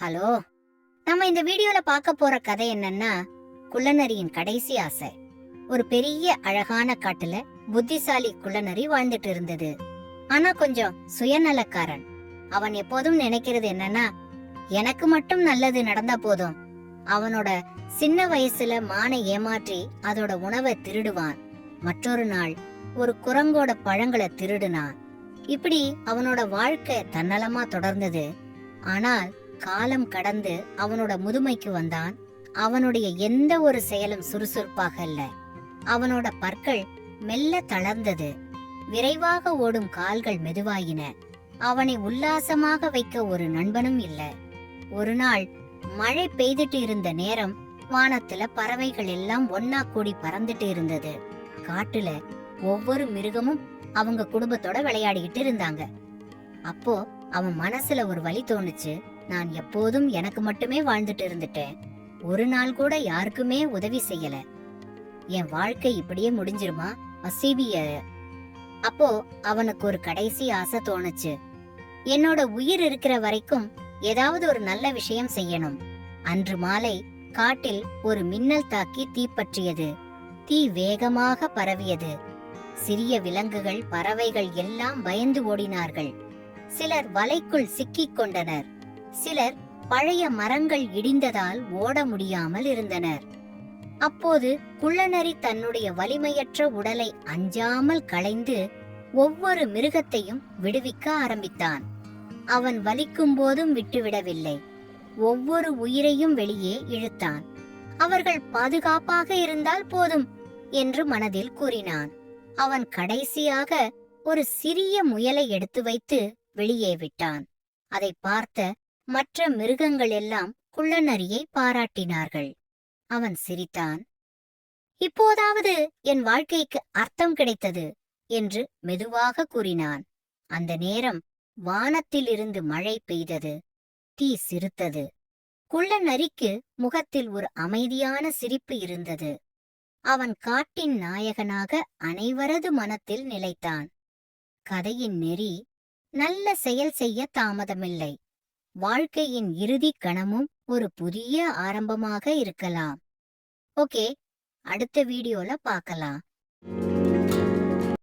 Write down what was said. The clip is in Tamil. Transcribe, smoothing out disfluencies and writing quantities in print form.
ஹலோ. நம்ம இந்த வீடியோல பார்க்க போற கதை என்னன்னா, குள்ளநரியின் கடைசி ஆசை. ஒரு பெரிய அழகான காட்டுல புத்திசாலி குள்ளநரி வாழ்ந்துட்டு இருந்தது. ஆனா கொஞ்சம் சுயநலக்காரன். அவன் எப்போதும் நினைக்கிறது என்னன்னா, எனக்கு மட்டும் நல்லது நடந்தா போதும். அவனோட சின்ன வயசுல மானை ஏமாற்றி அதோட உணவை திருடுவான். மற்றொரு நாள் ஒரு குரங்கோட பழங்களை திருடுனான். இப்படி அவனோட வாழ்க்கை தன்னலமா தொடர்ந்தது. ஆனால் காலம் கடந்து அவனோட முதுமைக்கு வந்தான். அவனுடைய எந்த ஒரு செயலும் சுறுசுறுப்பாக இல்ல. அவனோட பற்கள் மெல்ல தளர்ந்தது. விரைவாக ஓடும் கால்கள் மெதுவாயின. அவனை உல்லாசமாக வைக்க ஒரு நண்பனும் இல்ல. ஒரு நாள் மழை பெய்துட்டு இருந்த நேரம் வானத்துல பறவைகள் எல்லாம் ஒன்னா கூடி பறந்துட்டு இருந்தது. காட்டுல ஒவ்வொரு மிருகமும் அவங்க குடும்பத்தோட விளையாடிக்கிட்டு இருந்தாங்க. அப்போ அவன் மனசுல ஒரு வலி தோணுச்சு. நான் எப்போதும் எனக்கு மட்டுமே வாழ்ந்துட்டு இருந்துட்டேன். ஒரு நாள் கூட யாருக்குமே உதவி செய்யல. என் வாழ்க்கை இப்படியே முடிஞ்சிருமா? அசீபிய. அப்போ அவனுக்கு ஒரு கடைசி ஆசை தோணுச்சு. என்னோட உயிர் இருக்கிற வரைக்கும் ஏதாவது ஒரு நல்ல விஷயம் செய்யணும். அன்று மாலை காட்டில் ஒரு மின்னல் தாக்கி தீப்பற்றியது. தீ வேகமாக பரவியது. சிறிய விலங்குகள், பறவைகள் எல்லாம் பயந்து ஓடினார்கள். சிலர் வலைக்குள் சிக்கிக் கொண்டனர். சிலர் பழைய மரங்கள் இடிந்ததால் ஓட முடியாமல் இருந்தனர். அப்போது குள்ளநரி தன்னுடைய வலிமையற்ற உடலை அஞ்சாமல் களைந்து ஒவ்வொரு மிருகத்தையும் விடுவிக்க ஆரம்பித்தான். அவன் வலிக்கும் போதும் விட்டுவிடவில்லை. ஒவ்வொரு உயிரையும் வெளியே இழுத்தான். அவர்கள் பாதுகாப்பாக இருந்தால் போதும் என்று மனதில் கூறினான். அவன் கடைசியாக ஒரு சிறிய முயலை எடுத்து வைத்து வெளியே விட்டான். அதை பார்த்த மற்ற மிருகங்கள் எல்லாம் குள்ளநரியை பாராட்டினார்கள். அவன் சிரித்தான். இப்போதாவது என் வாழ்க்கைக்கு அர்த்தம் கிடைத்தது என்று மெதுவாக கூறினான். அந்த நேரம் வானத்தில் இருந்து மழை பெய்தது. தீ சிறுத்தது. குள்ளநரிக்கு முகத்தில் ஒரு அமைதியான சிரிப்பு இருந்தது. அவன் காட்டின் நாயகனாக அனைவரது மனத்தில் நிலைத்தான். கதையின் நெறி, நல்ல செயல் செய்ய தாமதமில்லை. வாழ்க்கையின் இறுதி கணமும் ஒரு புதிய ஆரம்பமாக இருக்கலாம். ஓகே, அடுத்த வீடியோல பார்க்கலாம்.